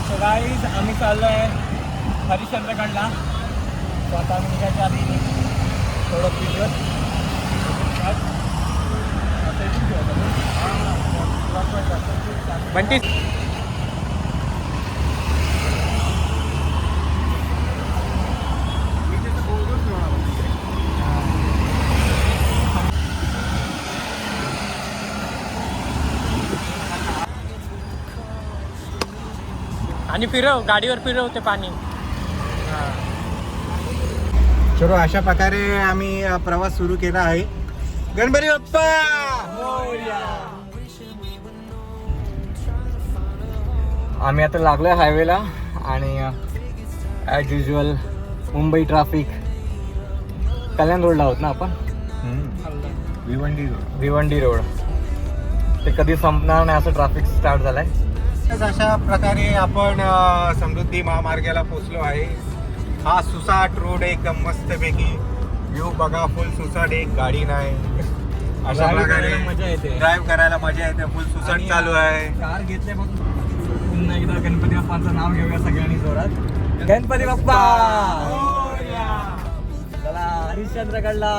तर गाईज आम्ही चाललो आहे हरिश्चंद्रगडला. तो आता आम्ही निघायच्या आधी थोडं पिकत बंटी. आणि फिरव, गाडीवर फिरव ते पाणी. चलो, अशा प्रकारे आम्ही प्रवास सुरू केला आहे. गणपती बाप्पा मोरया. आम्ही आता लागलोय हायवेला आणि ॲज युजल मुंबई ट्रॅफिक. कल्याण रोडला आहोत ना आपण. भिवंडी रोड ते कधी संपणार नाही असं ट्रॅफिक स्टार्ट झालाय. अशा प्रकारे आपण समृद्धी महामार्गाला पोहोचलो आहे. हा सुसाट रोड एकदम मस्तपैकी व्ह्यू बघा. फुल सुसाट, एक गाडी नाही. अशा प्रकारे मजा येते, ड्राईव्ह करायला मजा येते. फुल सुसाट चालू आहे. कार घेतले मग पुन्हा एकदा गणपती बाप्पांचं नाव घेऊया सगळ्यांनी जोरात. गणपती बाप्पा चला हरिश्चंद्रगडला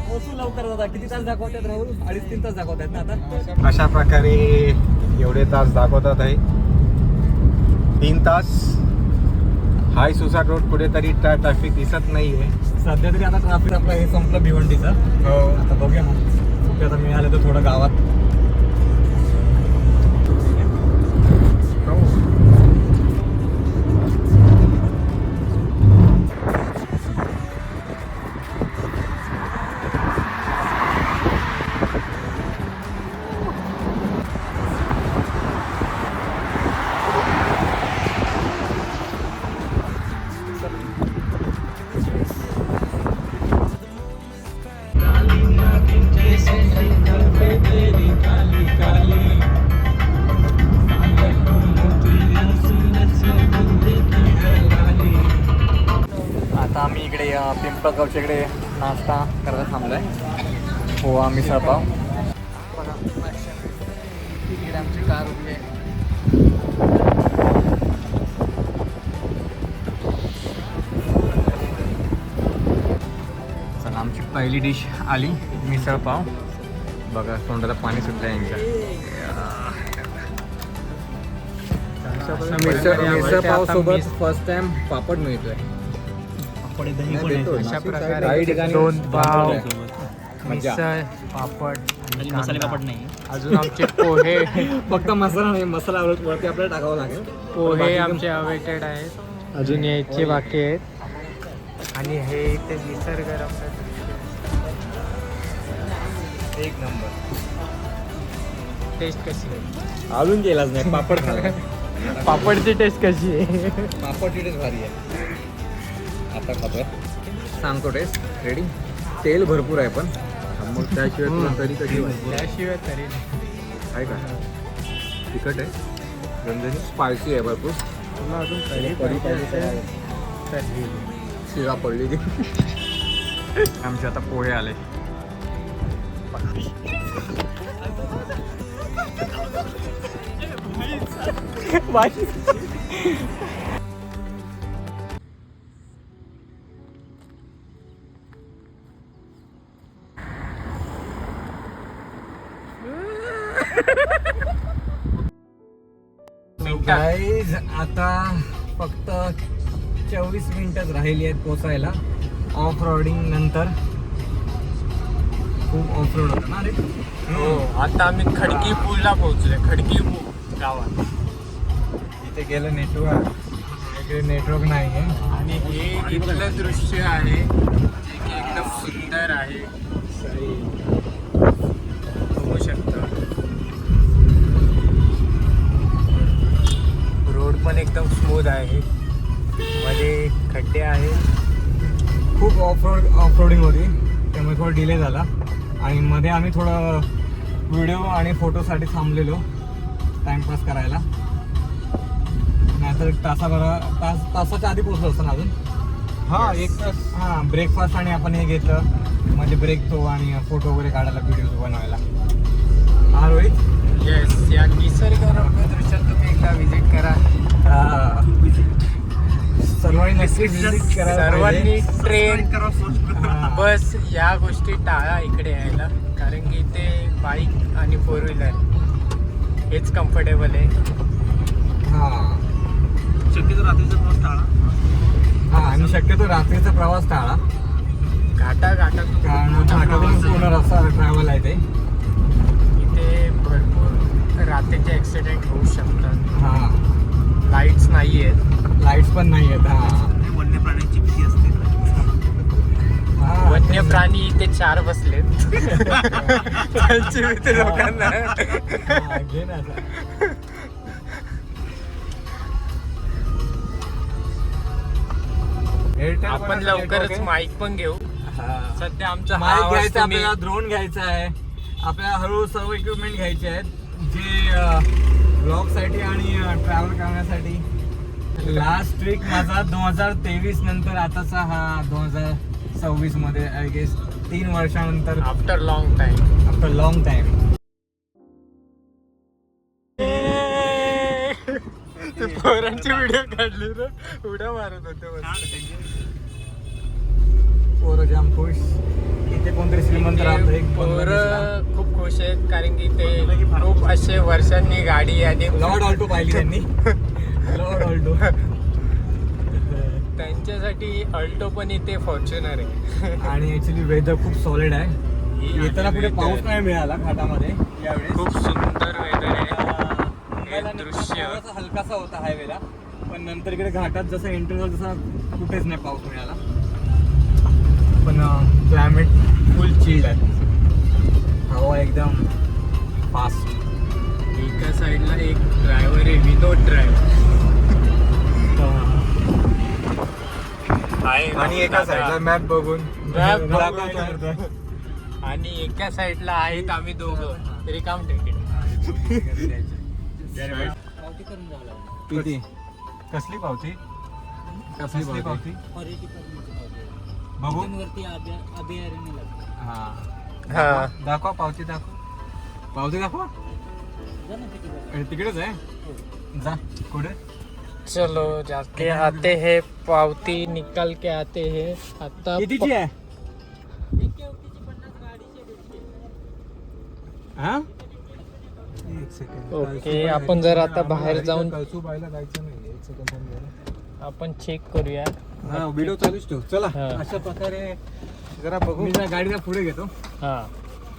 पोहोचू लवकर. दादा किती तास दाखवतात राहुल? 2.5-3 तास दाखवतात ना आता. अशा प्रकारे एवढे तास दाखवतात आहे. 3 तास. हाय सुसाट रोड कुठेतरी ट्रॅफिक दिसत नाहीये सध्या तरी. आता ट्रॅफिक आपलं हे संपलं भिवंडीचं. आता बघूया ना कुठे आता मिळालं तर थोडं गावात. आता आम्ही इकडे पिंपळगावच्या इकडे नाश्ता करायला थांबलोय. पोहा मिसळपाव. इकडे आमची कार उभी आहे. चला, आमची पहिली डिश आली मिसळपाव. बघा तोंडाला पाणी सुटलं यांच्या. मिसळपाव सोबत फर्स्ट टाइम पापड मिळतोय. अशा प्रकारे 2 पाव, मिसळ, पापड आणि मसाले पापड नाही. अजून आमचे पोहे. फक्त मसाला नाही, मसाला वरती आपल्याला टाकावं लागेल. पोहे आमचे अवेटेड आहेत, अजून यायचे बाकी आहेत. आणि हे इथे निसर्ग एक नंबर. टेस्ट कशी आहे? अजून गेलाच नाही. पापड खाला. पापडची टेस्ट कशी आहे? पापडची टेस्ट भारी आहे. आता खातोय. सांगतो टेस्ट. रेडी. तेल भरपूर आहे पण मग त्याशिवाय तुला तरी कधी त्याशिवाय तरी आहे का? तिखट आहे, गंधनी, स्पायसी आहे भरपूर. तुला अजून तरी शिरा पडली ती. आमचे आता पोहे आले. गाईज आता फक्त 24 मिनिटच राहिली आहेत पोचायला. ऑफ रोडिंग नंतर खूप ऑफ रोड होता ना रे. हो, आता आम्ही खडकी पूलला पोहोचले. खडकी पूल गावात. इथे गेलं नेटवर्क, इकडे नेटवर्क नाही आहे. आणि हे इथलं दृश्य आहे जे की एकदम सुंदर आहे. बघू शकता. रोड पण एकदम स्मूथ आहे. मध्ये खड्डे आहेत. खूप ऑफरोडिंग होती त्यामुळे थोडा डिले झाला. आणि मध्ये आम्ही थोडं व्हिडिओ आणि फोटोसाठी थांबलेलो टाइमपास करायला. नाहीतर तासाच्या आधी पोहोचलो असतो ना अजून. हां, 1 तास. हां, ब्रेकफास्ट आणि आपण हे घेतलं म्हणजे ब्रेक तो आणि फोटो वगैरे काढायला, व्हिडिओ बनवायला. हा रोहित. येस, या निसर्गरम्य दृश्यात तुम्ही एकदा विजिट करा. सर्वांनी ट्रेन बस या गोष्टी टाळा इकडे यायला, कारण की इथे बाईक आणि 4 व्हीलर हेच कम्फर्टेबल आहे. शक्यतो रात्रीचा प्रवास टाळा. आणि शक्यतो रात्रीचा प्रवास टाळा. घाटातून पूर्ण रस्ता ट्रॅव्हल आहे ते. इथे भरपूर रात्रीचे ॲक्सिडेंट होऊ शकतात. लाईट्स नाही आहेत. लाईट्स पण नाही आहेत. वन्य प्राण्यांची भीती असते. वन्य प्राणी इथे 4 बसलेत. त्यांची भीती लोकांना. घे ना. आपण लवकरच माईक पण घेऊ. सध्या आमचा माईक घ्यायचा, आपल्याला ड्रोन घ्यायचा आहे, आपल्याला हळूहळू सर्व इक्विपमेंट घ्यायचे आहेत जे ब्लॉग साठी आणि ट्रॅव्हल करण्यासाठी. लास्ट ट्रिक माझा 2023 नंतर आताचा हा 2026 मध्ये आय गेस 3 वर्षानंतर. After long time. पोरांची व्हिडिओ काढली ना, उड्या मारत होते. पोरं जाम खुश. इथे कोणतरी श्रीमंत राहतोय. पोरं खूप खुश आहेत, कारण की ते खूप असे वर्षांनी गाडी आणि लॉर्ड ऑल्टो पाहिली त्यांनी. Lord Alto. त्यांच्यासाठी अल्टो पण इथे फॉर्च्युनर आहे. आणि ऍक्च्युली वेदर खूप सॉलिड आहे. येताना कुठे पाऊस नाही मिळाला घाटामध्ये यावेळेस. खूप सुंदर वेदर आहे. दृश्य हलकासा होता हायवेला, पण नंतर इकडे घाटात जसं एंटर झालं तसं कुठेच नाही पाऊस मिळाला. पण क्लायमेट फुल चिल्ड आहे. हवा एकदम फास्ट. एका साईडला एक ड्रायव्हर आहे, विनोद ड्रायव्हर. आणि एका साईडला मॅप बघून आणि एका साईडला आहेत आम्ही दोघं रिकाम तिकीट. किती? कसली पावती? कसली पावती? बघू. हा दाखवा पावती. दाखवा. तिकडेच आहे. जा कुठे? चलो जाके आते हैं, पावती निकाल के आते हैं. आता कितीची आहे? हा? ओके, आपण जर आता बाहेर जाऊन आपण चेक करूया. व्हिडिओ चालूच ठेव. चला हा. अशा प्रकारे जरा बघू. मी गाडीला पुढे घेतो. हा,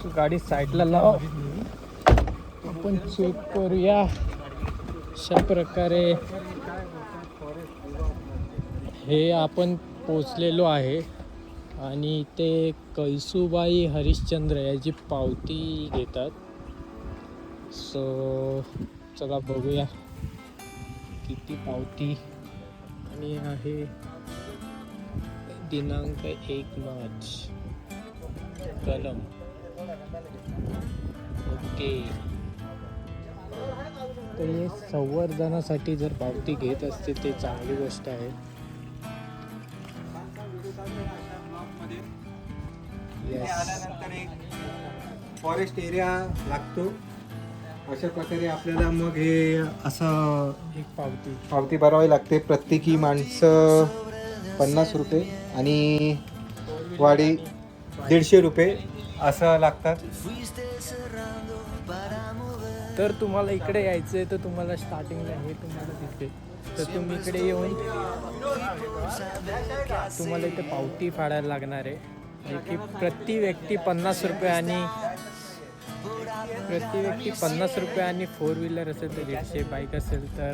तू गाडी साईडला लाव, आपण चेक करूया. अशा प्रकारे हे आपण पोचलेलो आहे आणि ते कळसुबाई हरिश्चंद्र याची पावती देतात. सो चला बघूया किती पावती. आणि आहे दिनांक 1 मार्च. कलम. ओके, तर हे संवर्धनासाठी जर पावती घेत असते ते चांगली गोष्ट आहे. त्यानंतर एक फॉरेस्ट एरिया लागतो. अशा प्रकारे आपल्याला मग हे असं एक पावती भरावी लागते. प्रत्येकी माणसं 50 रुपये आणि वाडी 150 रुपये असं लागतात. तर तुम्हाला इकडे यायचं आहे तर तुम्हाला स्टार्टिंगला हे तुम्हाला दिसते, तर तुम्ही इकडे येऊन तुम्हाला इथे पावती फाडायला लागणार आहे. जे की प्रति व्यक्ती 50 रुपये आणि 4 व्हीलर असेल तर 150, बाईक असेल तर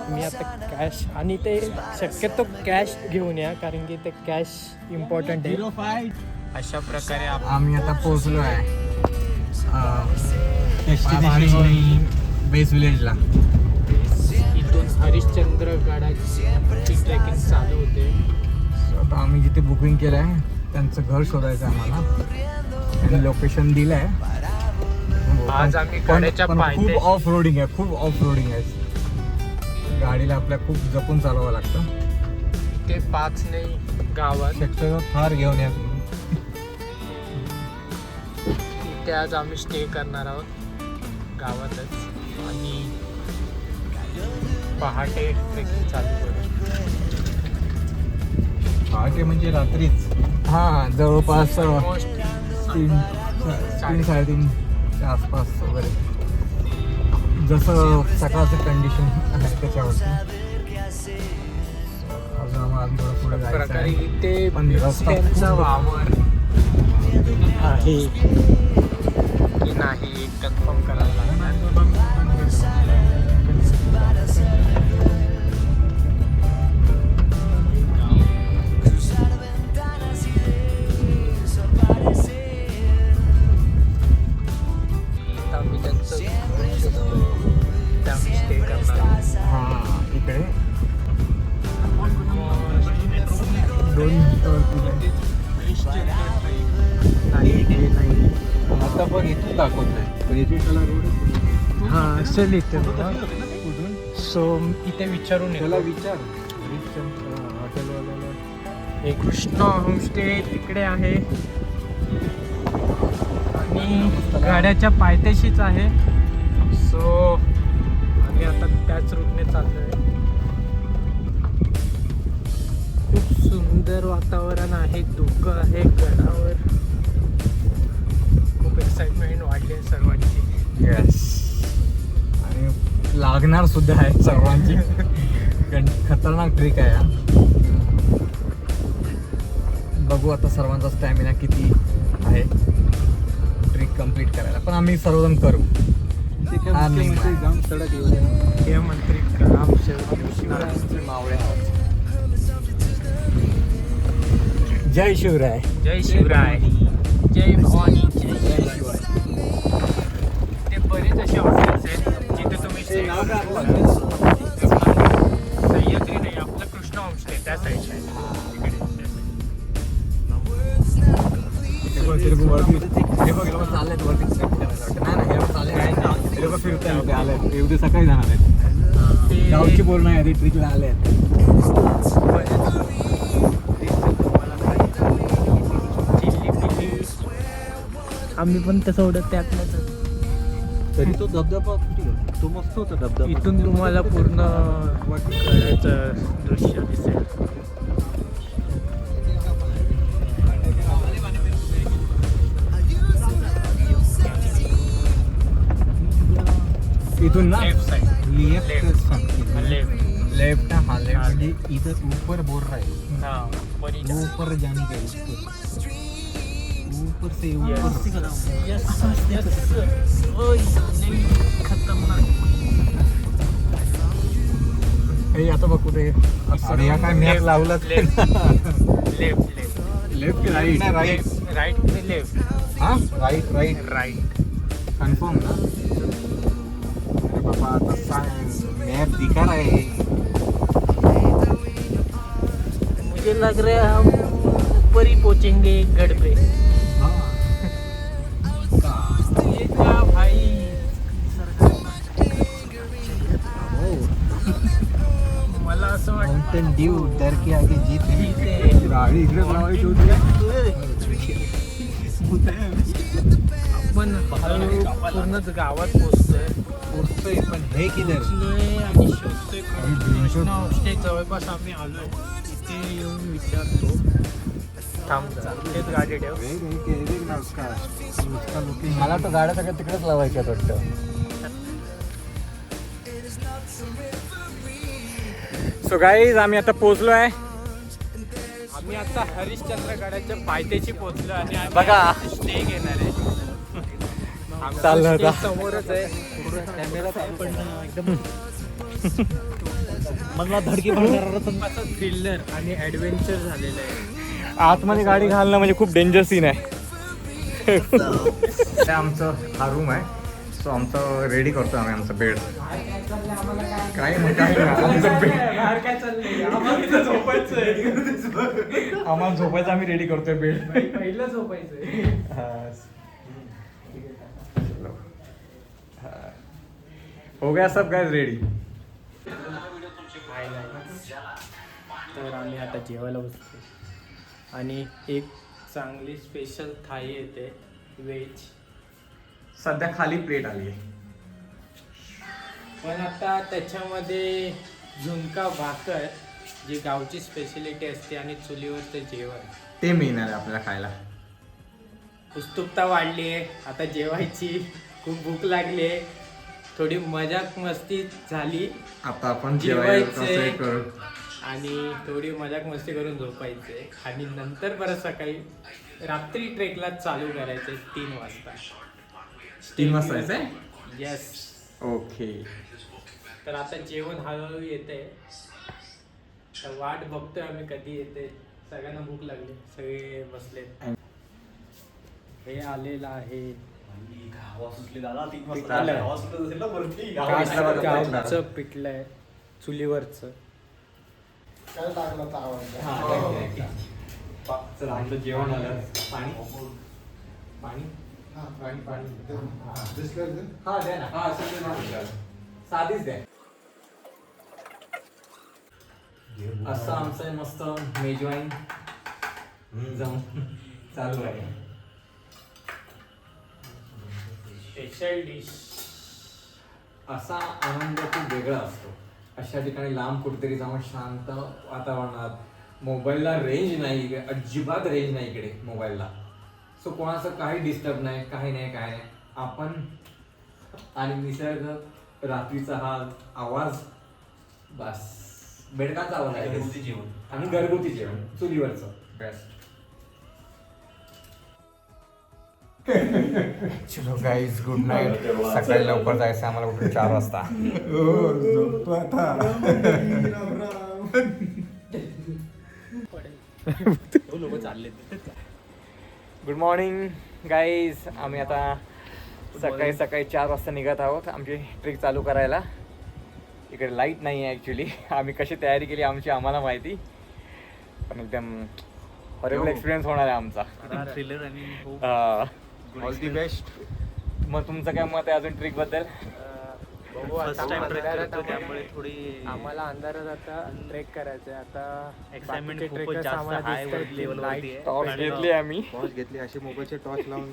मी आता कॅश, आणि ते शक्यतो कॅश घेऊन या, कारण की ते कॅश इम्पॉर्टंट आहे. अशा प्रकारे आम्ही आता पोहोचलो आहे बेस विलेजला. इथून हरिश्चंद्र गडाची ट्रेकिंग चालू होते. आता आम्ही जिथे बुकिंग केलं आहे त्यांचं घर शोधायचं आम्हाला. त्यांनी लोकेशन दिलं आहे. आज आम्ही कड्याच्या पायथ्याशी. खूप ऑफ रोडिंग आहे. गाडीला आपल्या खूप जपून चालवावं लागतं. ते 5 नाही गावात शक्यतो फार घेऊन या. इथे आज आम्ही स्टे करणार आहोत गावातच आणि पहाटे ट्रेकिंग चालू करू. पहाटे म्हणजे रात्रीच. हा जवळपास 3-3:30च्या आसपास वगैरे, जसं सकाळचं कंडिशन आहे त्याच्यावरती. अजून आम्हाला थोडं पुढे जायचं आहे. इथे पण रस्ता बिबट्यांचा खूप- वावर आहे की नाही कन्फर्म करायला लागणार. आम्ही त्यांचं त्यामुळे स्टे करणार. हा इकडे 2 नाही हे नाही. आता बघ इथून दाखवतोय, पण इथून त्याला रोड हा असेल इथे सो इथे विचारून त्याला येतो. विचार हॉटेलवाल्याला. हे कृष्ण होमस्टे तिकडे आहे आणि गाड्याच्या पायथ्याशीच आहे. सो आम्ही आता त्याच रूटने चाललोय. खूप सुंदर वातावरण आहे, धुकं आहे गडावर. खूप एक्साइटमेंट वाढली आहे सर्वांची. येस, आणि लागणार सुद्धा आहे सर्वांची. खतरनाक ट्रिक आहे हा. बघू आता सर्वांचा स्टॅमिना किती आहे ट्रिक कंप्लीट करायला, पण आम्ही सर्वजण करू. हा नाही हे मंत्री राम शरण मावळे. जय शिवराय. जय शिवराय, जय भवानी, जय शिवाय. ते बरेच असे हॉटेल्स आहेत जिथे तुम्ही stay करू शकता. सह्याद्री नाही, आपलं कृष्ण होमस्टे त्या साईडला आहे. एवढे सकाळी जाणार आहेत. गावची बोलणं आहे, ट्रिपला आले आहेत. आम्ही पण तसं सोडत त्यातलं. तरी तो धबधबा तो मस्त होता धबधबा. इथून तुम्हाला पूर्ण गडाचं दृश्य दिसेल. इथून ना लेफ्ट साइड, लेफ्ट लेफ्ट हा लेफ्ट म्हणजे इधर ऊपर बोल रहा है. हाँ ऊपर जाने का ऊपर से ऊपर. हे आता बघ कुठे. अरे या काय मॅप लावला. Left left left right right right left. हा राईट राईट राईट कन्फर्म ना. अरे बाबा आता मॅप दिखा रहा है. मुझे लग रहा है हम ऊपर ही पहुंचेंगे गढ़ पे. ये क्या भाई. मला असं वाटतं माउंटेन ड्यू डर के आगे जीत नहीं. इथे गाडी इकडे लावायची होती. आपण हळूहळू पूर्णच गावात पोहोचतोय पण हे किधर. आणि शोधतोय आणि होमस्टे जवळपास आम्ही आलोय. इथे येऊन विचारतो. थांब तेच गाडी ठेव. मला तर गाड्या सगळ्या तिकडेच लावायच्या वाटतं. सो गाईज आम्ही आता पोहोचलो आहे. आम्ही आता हरिश्चंद्र गडाच्या पायथ्याशी पोहोचलो आणि आम्ही बघा. स्टे घेणार आहे. चाललं आमचा होता. stay समोरच आहे. कॅमेरा पण एकदम मला धडकी भरणार. थ्रिलर आणि ॲडव्हेंचर झालेलं आहे. आतमध्ये गाडी घालणं म्हणजे खूप डेंजर सीन आहे. आमचं हा रूम आहे. सो आमचं रेडी करतो आम्ही आमचं बेड. काय आमचं बेड आम्हाला झोपायचं आम्ही रेडी करतोय बेड. पहिलं झोपायचं. हो गया सब गाइस रेडी. तर आम्ही आता जेवायला बसतो आणि एक चांगली स्पेशल थाळी येते व्हेज. सध्या खाली प्लेट आली आहे. पण आता त्याच्यामध्ये झुणका भाकर जी गावची स्पेशलिटी असते आणि चुलीवरचं जेवण ते मिळणार आहे आपल्याला खायला. उत्सुकता वाढली आहे आता जेवायची. खूप भूक लागली आहे. थोडी मजाक मस्ती झाली. आता आपण जेवायचंय आणि थोडी मजाक मस्ती करून झोपायचे आणि नंतर परत सकाळी रात्री ट्रेकला चालू करायचे 3 वाजता. 3 वाजता जायचंय. येस. ओके. तर आता जेवण हळूहळू येते. तर वाट बघतोय आम्ही कधी येते. सगळ्यांना भूक लागली. सगळे बसले. हे आलेलं आहे गावचं पिठलंय चुलीवरचं. आपलं जेवण आलं. पाणी पाणी हा द्या ना. साधीच द्या. असं आमचं मस्त मेजवान जाऊन चालू आहे. Special dish. असा आनंद खूप वेगळा असतो अशा ठिकाणी लांब कुठेतरी जाऊन शांत वातावरणात. मोबाईलला रेंज नाही, अजिबात रेंज नाही इकडे मोबाईलला. सो कोणाचं काही डिस्टर्ब नाही, काही नाही काय नाही. आपण आणि निसर्ग, रात्रीचा हा आवाज, बस बेडकाचा आवाज आहे. घरगुती जेवण आणि घरगुती जेवण चुलीवरचं बेस्ट. चलो गाईज, गुड नाईट. सकाळी लवकर जायचं आम्हाला उठून 4 वाजता. लोक चालले. Good morning guys. आम्ही आता सकाळी 4 वाजता निघत आहोत आमची ट्रिक चालू करायला. इकडे लाईट नाही आहे ॲक्च्युली. आम्ही कशी तयारी केली आमची आम्हाला माहिती, पण एकदम हॉरेबल एक्सपिरियन्स होणार आहे आमचा. थ्रिलर आणि ऑल दी बेस्ट. मग तुमचं काय मत आहे अजून ट्रिक बद्दल? फर्स्ट टाइम ट्रेक करतो त्यामुळे थोडी आम्हाला अंधारात आता ट्रेक करायचं आहे. आता एक्साइटमेंट खूपच जास्त हाय लेवलवरती आहे. टॉर्च घेतली आम्ही. टॉर्च घेतली. अशी मोबाईलचे टॉर्च लावून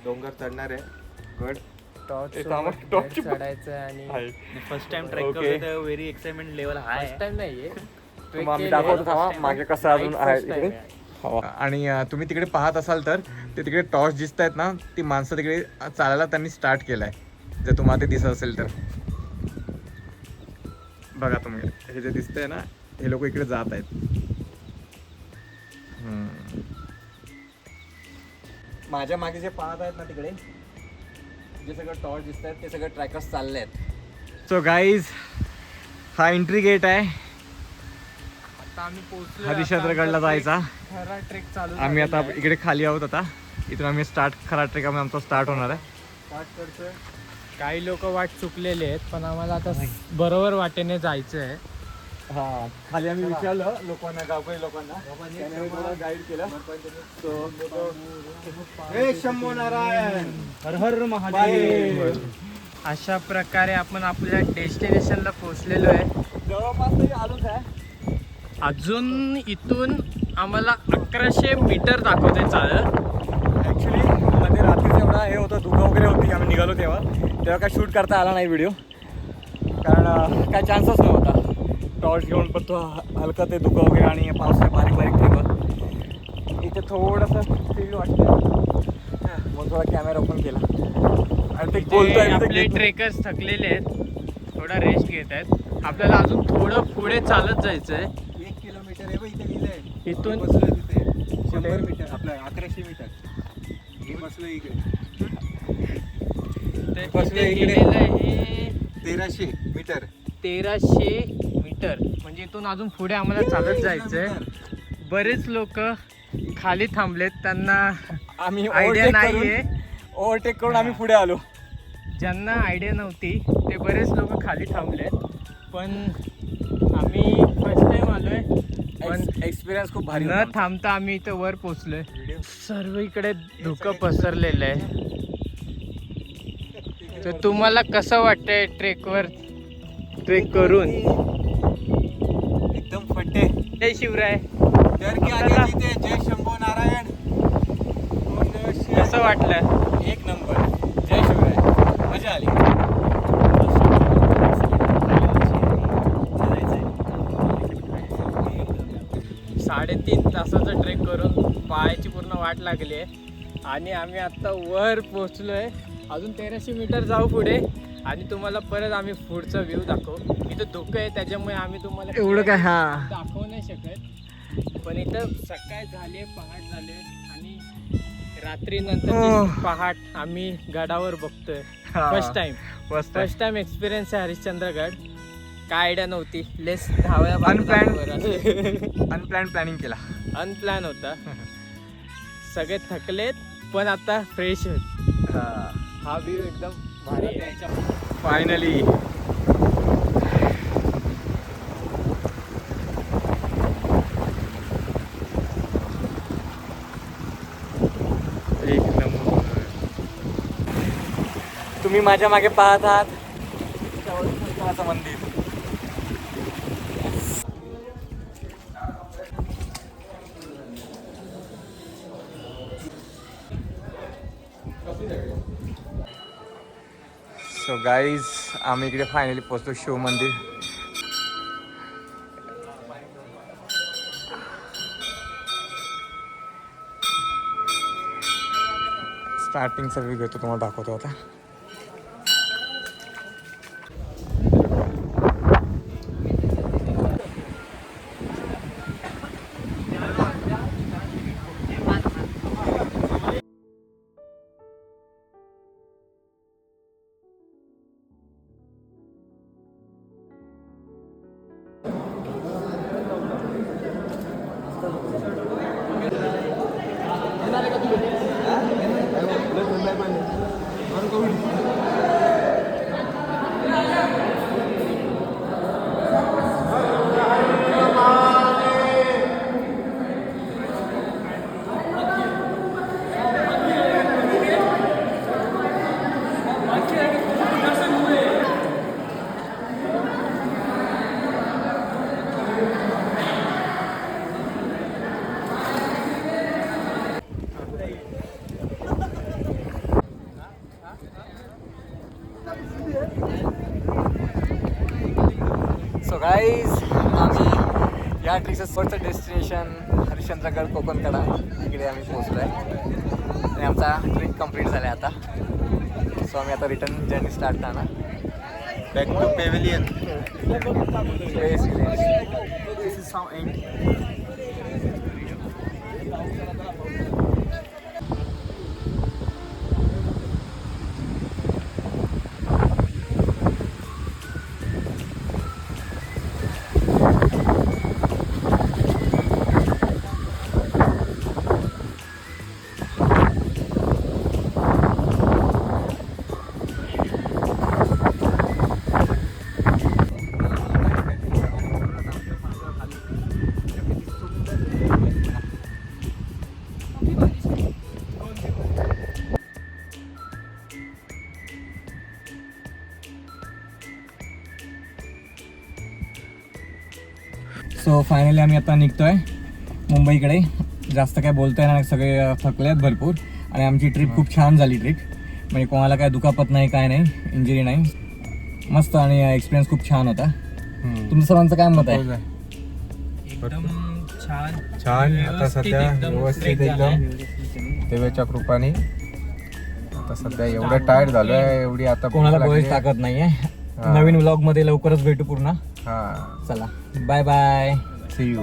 डोंगर चढणार आहे. गड टॉर्च चढायचं आणि फर्स्ट टाइम ट्रेक करतो तर व्हेरी एक्साइटमेंट लेवल हाय. फर्स्ट टाइम नाहीये. आम्ही दाखवतो थांबा मागे कसं अजून आहे इकडे. आणि तुम्ही तिकडे पाहत असाल तर ते तिकडे टॉर्च दिसत आहेत ना, ती माणसं तिकडे चालायला त्यांनी स्टार्ट केलंय. जर तुम्हाला ते दिसत असेल तर बघा तुम्ही, हे जे दिसतंय ना, हे लोक इकडे जात आहेत. माझ्या मागे जे पाहत आहेत ना तिकडे जे सगळं टॉर्च दिसत आहेत ते सगळे ट्रॅकर्स चालले आहेत. सो गाईज, हा एंट्री गेट आहे. आम्ही पोहोचलो. हरिश्चंद्रगडला जायचा. खरा ट्रेक चालू. आम्ही आता इकडे खाली आहोत. आता इथून आम्ही खरा ट्रेक आमचा स्टार्ट होणार आहे. स्टार्ट करतोय. काही लोक वाट चुकलेले आहेत, पण आम्हाला आता बरोबर वाटेने जायचं आहे. हा, खाली आम्ही विचारलं लोकांना, गावकरी लोकांना गाईड केलं. शंभो नारायण, हर हर महादेव. अशा प्रकारे आपण आपल्या डेस्टिनेशनला पोहोचलेलो आहे. जवळपास तरी आलोच आहे. अजून इथून आम्हाला 1100 मीटर दाखवते चालत. ॲक्च्युली मध्ये रात्रीचं एवढा हे होतं, धुकं वगैरे होती. आम्ही निघालो तेव्हा काय शूट करता आला नाही व्हिडिओ, कारण काय चान्सच नव्हता. टॉर्च घेऊन पण तो हलका ते धुकं वगैरे आणि पावसाचे बारीक बारीक ठेवं. इथे थोडंसं फील वाटतं मग थोडा कॅमेरा ओपन केला. आणि ते बोलतोय आपले ट्रेकर्स थकलेले आहेत, थोडा रेस्ट घेत आहेत. आपल्याला अजून थोडं पुढे चालत जायचं आहे. 1 किलोमीटर आहे. इथे लिहिलंय इथून बसलो तिथे 100 मीटर आपलं 1100 मीटर. हे बसलो इकडे. ते बसलो इथे इकडे. गेलेलं आहे 1300 मीटर. 1300 मीटर. म्हणजे इथून अजून पुढे आम्हाला चालत जायचंय. बरेच लोक खाली थांबलेत, त्यांना आम्ही आयडिया नाहीये. ओव्हरटेक करून आम्ही पुढे आलो. ज्यांना आयडिया नव्हती ते बरेच लोक खाली थांबलेत, पण आम्ही फर्स्ट टाइम आलोय. पण एक्सपिरियन्स खूप भारी न थांबता आम्ही इथं वर पोहोचलोय. सर्व इकडे धुकं पसरलेलं आहे. तर तुम्हाला कसं वाटतंय ट्रेक करून? एकदम फट्टे. जय शिवराय. डर के आगे जीते. जय शंभो नारायण. कसं वाटलं? 1 नंबर. जय शिवराय. मजा आली. 3.5 तासाचा ट्रेक करून पायाची पूर्ण वाट लागली आहे आणि आम्ही आत्ता वर पोहोचलो आहे. अजून 1300 मीटर जाऊ पुढे आणि तुम्हाला परत आम्ही पुढचा व्ह्यू दाखवू. इथं धुकं आहे त्याच्यामुळे आम्ही तुम्हाला एवढं काय दाखवू नाही शकत. पण इथं सकाळ झाली आहे, पहाट झाली आहे आणि रात्रीनंतर पहाट आम्ही गडावर बघतोय. फर्स्ट टाइम एक्सपिरियन्स आहे हरिश्चंद्रगड. काय आयडिया नव्हती. लेस धावया अनप्लॅन प्लॅनिंग केला. अनप्लॅन होता. सगळे थकलेत पण आता फ्रेश होत. हा व्ह्यू एकदम भारी आहे. फायनली एक नंबर. तुम्ही माझ्या मागे पाहत आहात शंकराचं मंदिर. सो गाईज आम्ही इकडे फायनली पोहोचलो शिव मंदिर. स्टार्टिंगचा व्ह्यू घेतो तुम्हाला दाखवतो आता. सो गाईज आम्ही या ट्रिकचं स्वतःचं डेस्टिनेशन हरिश्चंद्रगड कोकणकडा इकडे आम्ही पोहोचलो आहे आणि आमचा ट्रिक कंप्लीट झाला आहे आता. सो आम्ही आता रिटर्न जर्नी स्टार्ट करणार. Back to pavilion. This is how end. So finally आम्ही आता निघतोय मुंबईकडे. जास्त काय बोलता येणार नाही, सगळे थकले आहेत भरपूर आणि आमची ट्रिप खूप छान झाली. ट्रिप म्हणजे कोणाला काय दुखापत नाही, काय नाही, इंजुरी नाही. मस्त आणि एक्सपिरियन्स खूप छान होता. तुमचं सर्वांचं काय मत आहे? एकदम छान छान. आता सध्या व्यवस्थित एकदम देवाच्या कृपाने. आता सध्या एवढं टायर्ड झालोय, एवढी आता कोणाला गोळीच ताकद नाहीये. नवीन व्लॉग मध्ये लवकरच भेटू पूर्ण. हा चला बाय बाय. C you.